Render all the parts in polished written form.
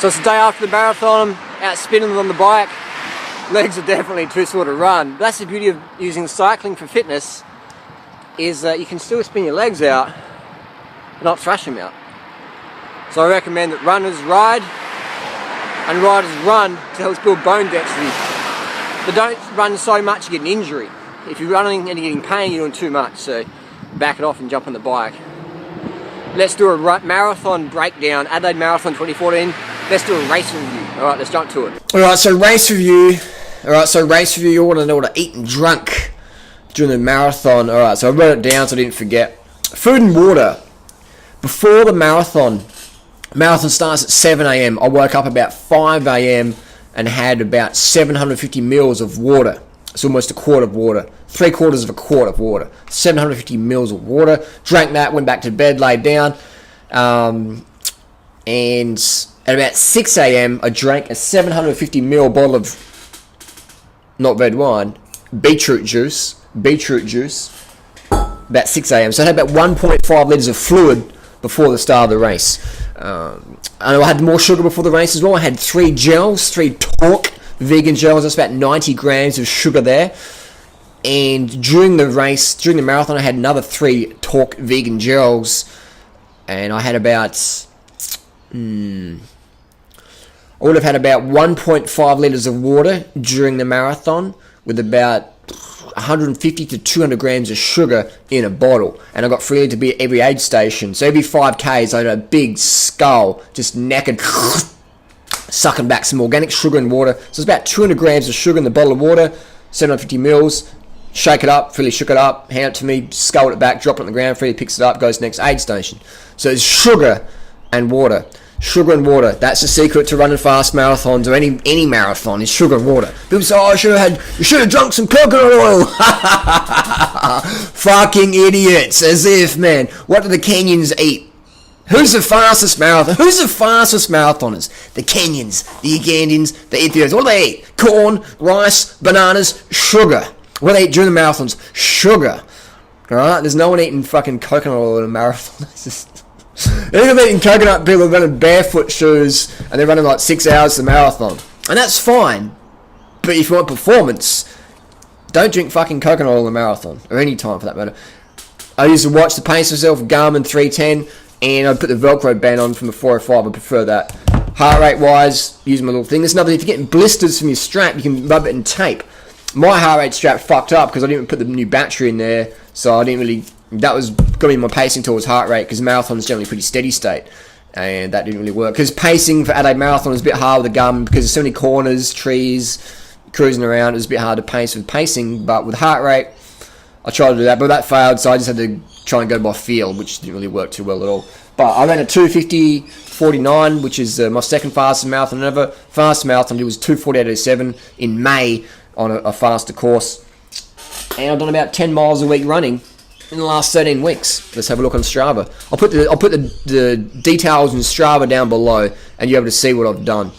So it's the day after the marathon, I'm out spinning on the bike. Legs are definitely too sore to run. But that's the beauty of using cycling for fitness, is that you can still spin your legs out, but not thrash them out. So I recommend that runners ride and riders run to help build bone density. But don't run so much you get an injury. If you're running and you're getting pain, you're doing too much. So back it off and jump on the bike. Let's do a marathon breakdown. Adelaide Marathon 2014. Let's do a race review. Alright, let's jump to it. Alright, so race review. You want to know what I eat and drunk during the marathon. Alright, so I wrote it down so I didn't forget. Food and water. Before the marathon starts at 7 a.m. I woke up about 5 a.m. and had about 750 mils of water. It's almost a quart of water. 3/4 of a quart of water. 750 mils of water. Drank that, went back to bed, laid down. And at about 6 a.m. I drank a 750 ml bottle of, not red wine, beetroot juice. About 6 a.m. So I had about 1.5 litres of fluid before the start of the race. And I had more sugar before the race as well. I had 3 Torque vegan gels. That's about 90 grams of sugar there. And during the marathon, I had another 3 Torque vegan gels. And I had about... I would have had about 1.5 litres of water during the marathon with about 150 to 200 grams of sugar in a bottle. And I got free to be at every aid station. So every 5Ks, I had a big skull, just naked, sucking back some organic sugar and water. So it's about 200 grams of sugar in the bottle of water, 750 mils. Shake it up, Philly shook it up, hand it to me, sculled it back, dropped it on the ground, Philly picks it up, goes to the next aid station. So it's sugar and water. Sugar and water. That's the secret to running fast marathons or any marathon is sugar and water. People say, oh, you should have drunk some coconut oil. Fucking idiots. As if, man, what do the Kenyans eat? Who's the fastest marathon? Who's the fastest marathoners? The Kenyans, the Ugandans, the Ethiopians. What do they eat? Corn, rice, bananas, sugar. What do they eat during the marathons? Sugar. Alright? There's no one eating fucking coconut oil in a marathon. It's just... They're eating coconut, people are running barefoot shoes and they're running like 6 hours to the marathon. And that's fine. But if you want performance, don't drink fucking coconut oil in a marathon. Or any time for that matter. I used to watch to pace myself, Garmin 310, and I'd put the Velcro band on from the 405. I prefer that. Heart rate wise, use my little thing. There's another, if you're getting blisters from your strap, you can rub it in tape. My heart rate strap fucked up because I didn't put the new battery in there, so I didn't really... That was going to be my pacing towards heart rate because marathon's generally pretty steady state, and that didn't really work. Because pacing for Adelaide Marathon is a bit hard with the Garmin because there's so many corners, trees, cruising around. It was a bit hard to pace with pacing, but with heart rate, I tried to do that, but that failed, so I just had to try and go by feel, which didn't really work too well at all. But I ran a 2:50:49, which is my second fastest marathon ever. Fastest marathon I did was 2:48:07 in May on a faster course, and I've done about 10 miles a week running in the last 13 weeks. Let's have a look on Strava. I'll put the details in Strava down below, and you're able to see what I've done.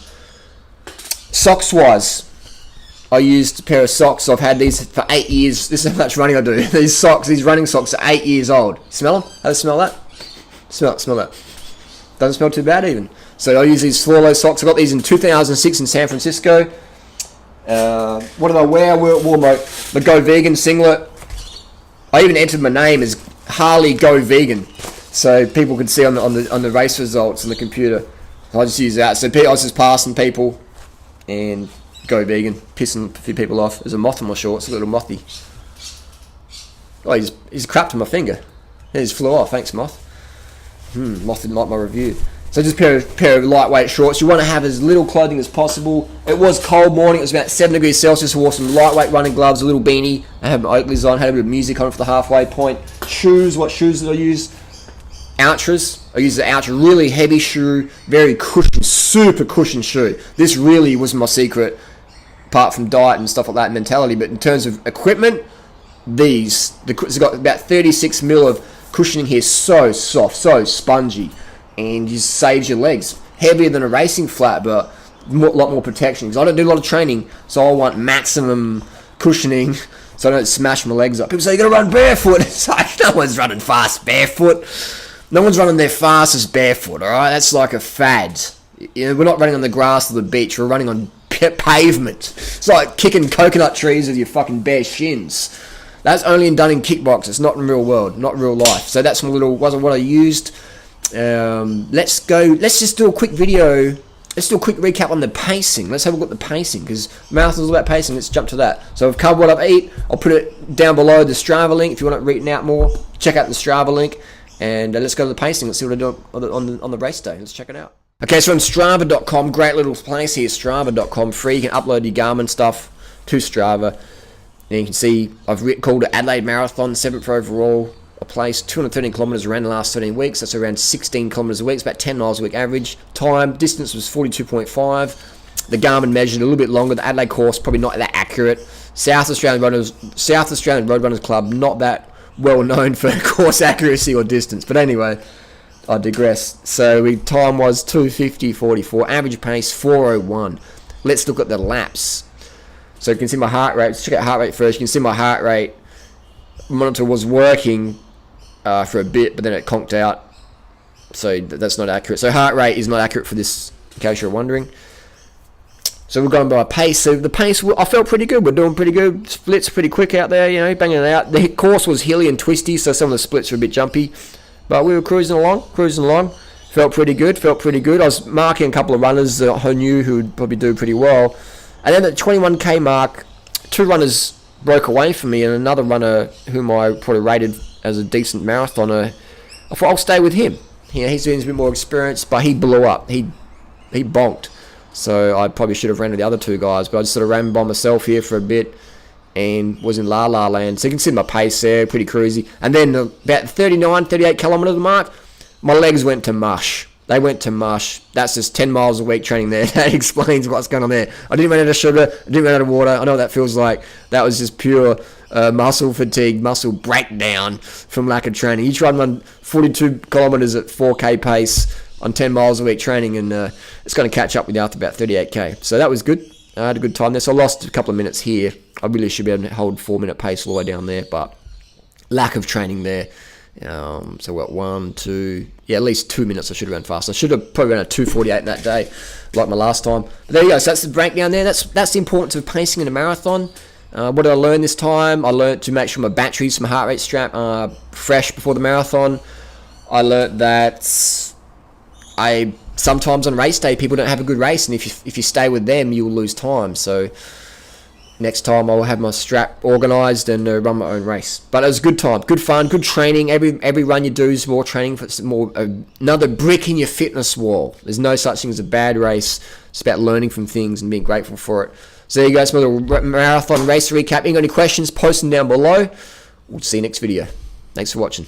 Socks wise, I used a pair of socks. I've had these for 8 years. This is how much running I do. These running socks are 8 years old. Smell them? How do you smell that? Smell that. Doesn't smell too bad even. So I use these Florlo socks. I got these in 2006 in San Francisco. What did I wear? I wore my Go Vegan singlet. I even entered my name as Harley Go Vegan, so people could see on the race results on the computer. I just use that. So I was just passing people and Go Vegan, pissing a few people off. There's a moth on my shorts, a little mothy. Oh, he's crapped on my finger. He just flew off. Thanks, moth. Moth didn't like my review. So just a pair of lightweight shorts. You want to have as little clothing as possible. It was cold morning. It was about 7 degrees Celsius. I wore some lightweight running gloves, a little beanie. I had my Oakleys on. Had a bit of music on for the halfway point. Shoes. What shoes did I use? Outras. I used the Outra. Really heavy shoe. Very cushion. Super cushion shoe. This really was my secret. Apart from diet and stuff like that, mentality. But in terms of equipment, it's got about 36 mil of cushioning here. So soft. So spongy. And just saves your legs. Heavier than a racing flat, but a lot more protection. Because I don't do a lot of training, so I want maximum cushioning so I don't smash my legs up. People say, you got to run barefoot. It's like, no one's running fast barefoot. No one's running their fastest barefoot, alright? That's like a fad. You know, we're not running on the grass or the beach. We're running on pavement. It's like kicking coconut trees with your fucking bare shins. That's only done in kickbox. It's not in real world, not real life. So that's my little wasn't what I used. Let's go. Let's just do a quick video. Let's do a quick recap on the pacing. Let's have a look at the pacing, because marathon's all about pacing. Let's jump to that. So I've covered what I've eaten. I'll put it down below the Strava link if you want to read out more. Check out the Strava link, and let's go to the pacing. Let's see what I do on the race day. Let's check it out. Okay, so on Strava.com, great little place here. Strava.com, free. You can upload your Garmin stuff to Strava. And you can see I've called it Adelaide Marathon, 7th overall. I placed 213 kilometres around the last 13 weeks. That's around 16 kilometres a week. It's about 10 miles a week average. Time, distance was 42.5. The Garmin measured a little bit longer. The Adelaide course, probably not that accurate. South Australian Roadrunners Club, not that well known for course accuracy or distance. But anyway, I digress. So time was 2:50.44. Average pace 4:01. Let's look at the laps. So you can see my heart rate. Let's check out heart rate first. You can see my heart rate monitor was working for a bit, but then it conked out. So that's not accurate. So heart rate is not accurate for this, in case you're wondering. So we're going by pace. So the pace, I felt pretty good. We're doing pretty good. Splits pretty quick out there, you know, banging it out. The course was hilly and twisty, so some of the splits were a bit jumpy. But we were cruising along. Felt pretty good. I was marking a couple of runners that I knew who would probably do pretty well. And then at the 21k mark, 2 runners broke away from me, and another runner whom I probably rated as a decent marathoner, I thought I'll stay with him. You know, he's a bit more experienced, but he blew up. He bonked. So I probably should have ran with the other 2 guys, but I just sort of ran by myself here for a bit and was in la la land. So you can see my pace there, pretty cruisy. And then about 38 kilometres mark, my legs went to mush. They went to mush. That's just 10 miles a week training there. That explains what's going on there. I didn't run out of sugar. I didn't run out of water. I know what that feels like. That was just pure muscle fatigue, muscle breakdown from lack of training. You try and run 42 kilometres at 4k pace on 10 miles a week training, and it's going to catch up with you after about 38k. So that was good. I had a good time there. So I lost a couple of minutes here. I really should be able to hold 4-minute pace all the way down there, but lack of training there. So what, 1, 2, at least 2 minutes I should have run fast. I should have probably run a 2:48 that day, like my last time. But there you go. So that's the breakdown there. That's the importance of pacing in a marathon. What did I learn this time? I learned to make sure my batteries, my heart rate strap are fresh before the marathon. I learned that sometimes on race day people don't have a good race, and if you stay with them, you'll lose time. So next time I'll have my strap organised and run my own race. But it was a good time, good fun, good training. Every run you do is more training, for more another brick in your fitness wall. There's no such thing as a bad race. It's about learning from things and being grateful for it. So there you go, it's my little marathon race recap. If you got any questions, post them down below. We'll see you next video. Thanks for watching.